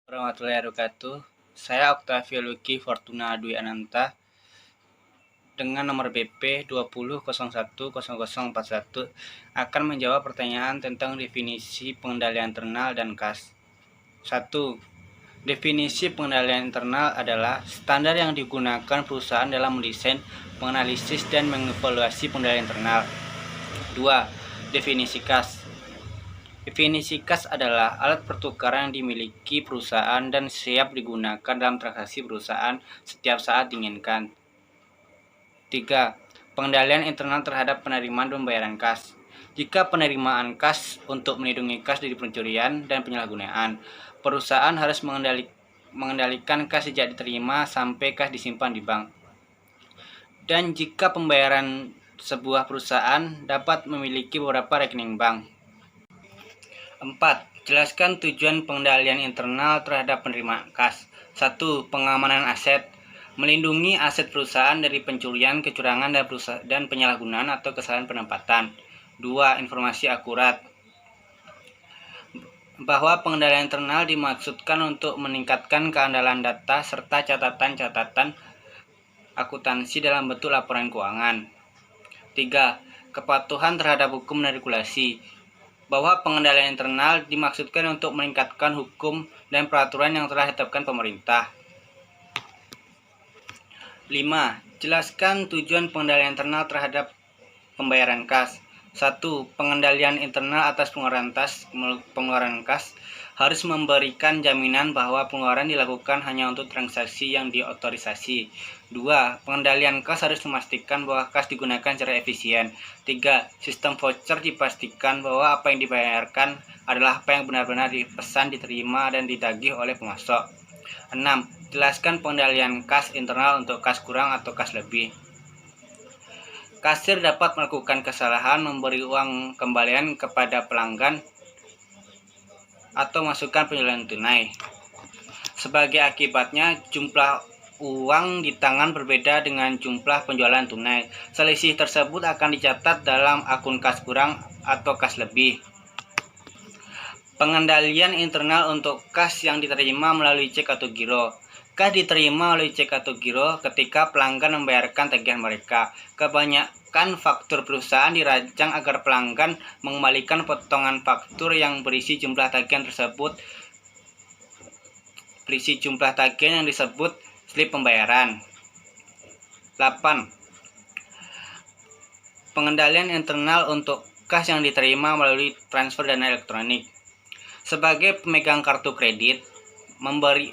Warahmatullahi wabarakatuh. Saya Octavio Lucky Fortuna Dwi Ananta dengan nomor BP 20010041 akan menjawab pertanyaan tentang definisi pengendalian internal dan kas. 1. Definisi pengendalian internal adalah standar yang digunakan perusahaan dalam mendesain, menganalisis, dan mengevaluasi pengendalian internal. 2. Definisi kas. Definisi kas adalah alat pertukaran yang dimiliki perusahaan dan siap digunakan dalam transaksi perusahaan setiap saat diinginkan. 3. Pengendalian internal terhadap penerimaan pembayaran kas. Jika penerimaan kas untuk melindungi kas dari pencurian dan penyalahgunaan, perusahaan harus mengendalikan kas sejak diterima sampai kas disimpan di bank. Dan jika pembayaran sebuah perusahaan dapat memiliki beberapa rekening bank. 4. Jelaskan tujuan pengendalian internal terhadap penerimaan kas. 1. Pengamanan aset. Melindungi aset perusahaan dari pencurian, kecurangan, dan penyalahgunaan atau kesalahan penempatan. 2. Informasi akurat. Bahwa pengendalian internal dimaksudkan untuk meningkatkan keandalan data serta catatan-catatan akuntansi dalam bentuk laporan keuangan. 3. Kepatuhan terhadap hukum dan regulasi. Bahwa pengendalian internal dimaksudkan untuk meningkatkan hukum dan peraturan yang telah ditetapkan pemerintah. 5. Jelaskan tujuan pengendalian internal terhadap pembayaran kas. 1. Pengendalian internal atas pengeluaran kas harus memberikan jaminan bahwa pengeluaran dilakukan hanya untuk transaksi yang diotorisasi. 2. Pengendalian kas harus memastikan bahwa kas digunakan secara efisien. 3. Sistem voucher dipastikan bahwa apa yang dibayarkan adalah apa yang benar-benar dipesan, diterima, dan ditagih oleh pemasok. 6. Jelaskan pengendalian kas internal untuk kas kurang atau kas lebih. Kasir dapat melakukan kesalahan memberi uang kembalian kepada pelanggan atau masukkan penjualan tunai. Sebagai akibatnya, jumlah uang di tangan berbeda dengan jumlah penjualan tunai. Selisih tersebut akan dicatat dalam akun kas kurang atau kas lebih. Pengendalian internal untuk kas yang diterima melalui cek atau giro. Kas diterima melalui cek atau giro ketika pelanggan membayarkan tagihan mereka. Kebanyakan faktur perusahaan dirancang agar pelanggan mengembalikan potongan faktur yang berisi jumlah tagihan yang disebut slip pembayaran. 8. Pengendalian internal untuk kas yang diterima melalui transfer dana elektronik. Sebagai pemegang kartu kredit, memberi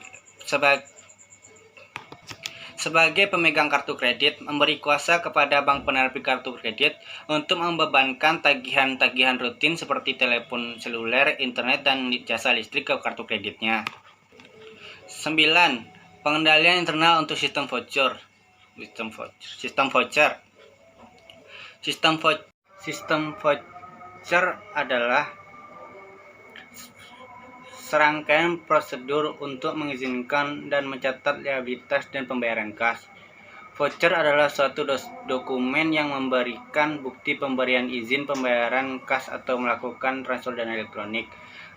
kuasa kepada bank penerbit kartu kredit untuk membebankan tagihan-tagihan rutin seperti telepon seluler, internet, dan jasa listrik ke kartu kreditnya. 9. Pengendalian internal untuk sistem voucher. Sistem voucher adalah serangkaian prosedur untuk mengizinkan dan mencatat liabilitas dan pembayaran kas. Voucher adalah suatu dokumen yang memberikan bukti pemberian izin pembayaran kas atau melakukan transfer dana elektronik.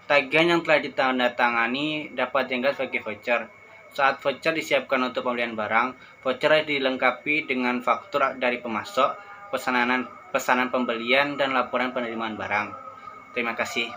Tagihan yang telah ditandatangani dapat dianggap sebagai voucher. Saat voucher disiapkan untuk pembelian barang, voucher dilengkapi dengan faktur dari pemasok, pesanan pembelian, dan laporan penerimaan barang. Terima kasih.